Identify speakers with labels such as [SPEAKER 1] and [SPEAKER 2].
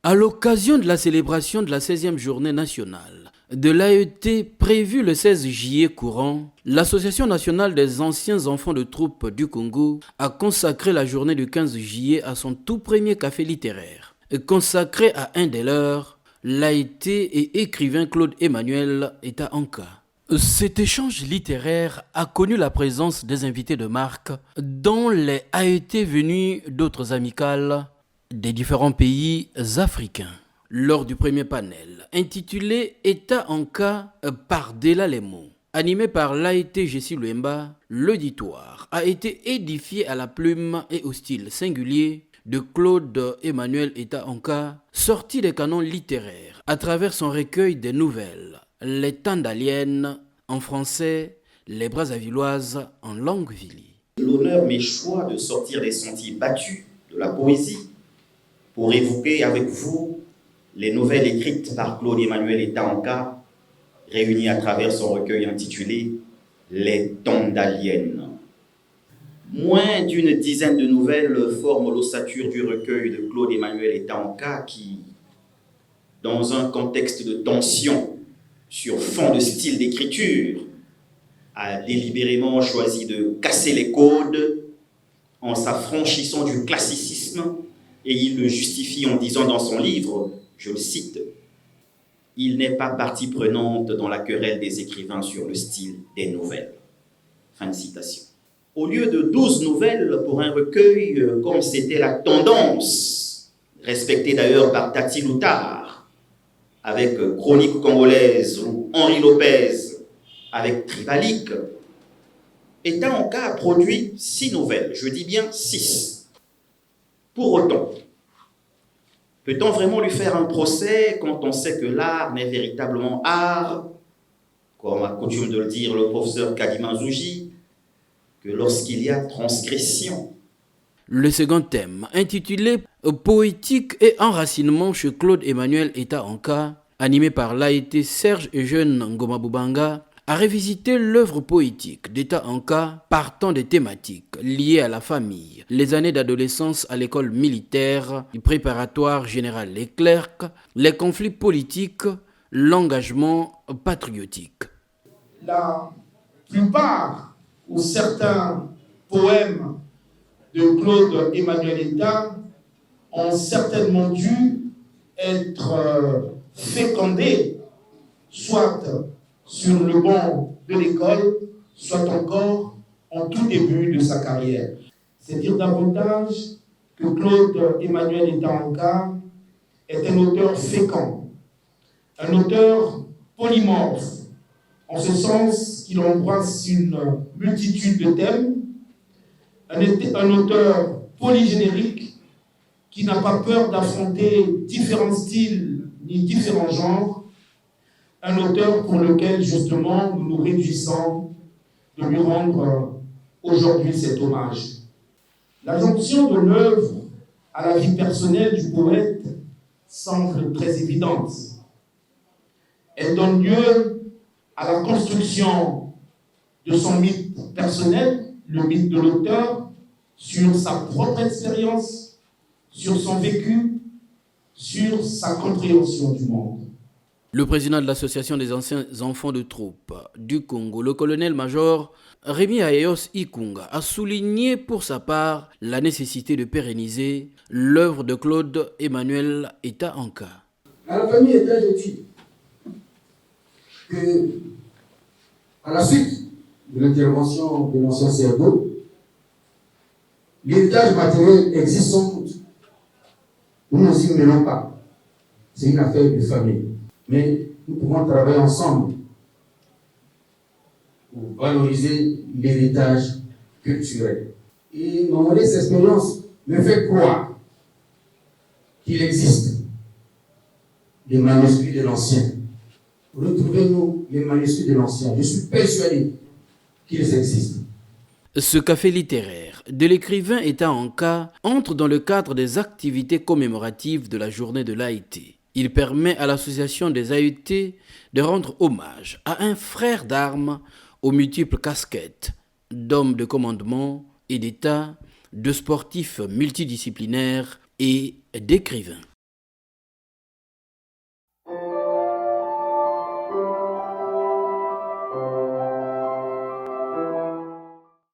[SPEAKER 1] À l'occasion de la célébration de la 16e journée nationale de l'AET prévue le 16 juillet courant, l'Association nationale des anciens enfants de troupe du Congo a consacré la journée du 15 juillet à son tout premier café littéraire. Consacré à un des leurs, l'AET et écrivain Claude Emmanuel Eta Anka. Cet échange littéraire a connu la présence des invités de marque, dont les AET venus d'autres amicales des différents pays africains. Lors du premier panel, intitulé Eta Anka par Dela Lemo, animé par l'AET Jessie Luemba, l'auditoire a été édifié à la plume et au style singulier de Claude Emmanuel Eta Anka, sorti des canons littéraires à travers son recueil des nouvelles, Les Tandaliennes en français, Les Brazzavilloises en langue vili.
[SPEAKER 2] L'honneur m'échoit de sortir des sentiers battus de la poésie pour évoquer avec vous les nouvelles écrites par Claude Emmanuel Eta Anka, réunies à travers son recueil intitulé Les Tandaliennes. Moins d'une dizaine de nouvelles forment l'ossature du recueil de Claude Emmanuel Eta Anka qui, dans un contexte de tension sur fond de style d'écriture, a délibérément choisi de casser les codes en s'affranchissant du classicisme, et il le justifie en disant dans son livre, je le cite, « Il n'est pas partie prenante dans la querelle des écrivains sur le style des nouvelles. » Fin de citation. Au lieu de 12 nouvelles pour un recueil comme c'était la tendance, respectée d'ailleurs par Tati Loutard, avec Chronique congolaise ou Henri Lopez, avec Tribalique, Eta Anka a produit 6 nouvelles, je dis bien 6. Pour autant, peut-on vraiment lui faire un procès quand on sait que l'art n'est véritablement art, comme a coutume de le dire le professeur Kadima Zouji, que lorsqu'il y a transgression?
[SPEAKER 1] Le second thème, intitulé Poétique et enracinement chez Claude Emmanuel Eta Anka, animé par l'AET Serge Eugène Ngoma Boubanga, a revisité l'œuvre poétique d'Eta Anka partant des thématiques liées à la famille, les années d'adolescence à l'école militaire, le préparatoire général Leclerc, les conflits politiques, l'engagement patriotique.
[SPEAKER 3] La plupart ou certains poèmes de Claude Emmanuel Eta ont certainement dû être fécondés, soit sur le banc de l'école, soit encore en tout début de sa carrière. C'est dire davantage que Claude Emmanuel Eta Anka est un auteur fécond, un auteur polymorphe, en ce sens qu'il embrasse une multitude de thèmes, un auteur polygénérique qui n'a pas peur d'affronter différents styles ni différents genres, un auteur pour lequel, justement, nous nous réjouissons de lui rendre aujourd'hui cet hommage. L'adjonction de l'œuvre à la vie personnelle du poète semble très évidente. Elle donne lieu à la construction de son mythe personnel, le mythe de l'auteur, sur sa propre expérience, sur son vécu, sur sa compréhension du monde.
[SPEAKER 1] Le président de l'Association des anciens enfants de troupe du Congo, le colonel-major Rémi Ayos Ikunga, a souligné pour sa part la nécessité de pérenniser l'œuvre de Claude Emmanuel Eta Anka.
[SPEAKER 4] À la famille Eta, je dis que, à la suite de l'intervention de l'ancien CRDO, l'héritage matériel existe sans doute. Nous ne nous y mêlons pas. C'est une affaire de famille. Mais nous pouvons travailler ensemble pour valoriser l'héritage culturel. Et ma modeste expérience me fait croire qu'il existe des manuscrits de l'ancien. Retrouvez-nous les manuscrits de l'ancien. Je suis persuadé qu'ils existent.
[SPEAKER 1] Ce café littéraire de l'écrivain Eta Anka entre dans le cadre des activités commémoratives de la journée de l'AET. Il permet à l'association des AET de rendre hommage à un frère d'armes aux multiples casquettes, d'hommes de commandement et d'État, de sportifs multidisciplinaires et d'écrivains.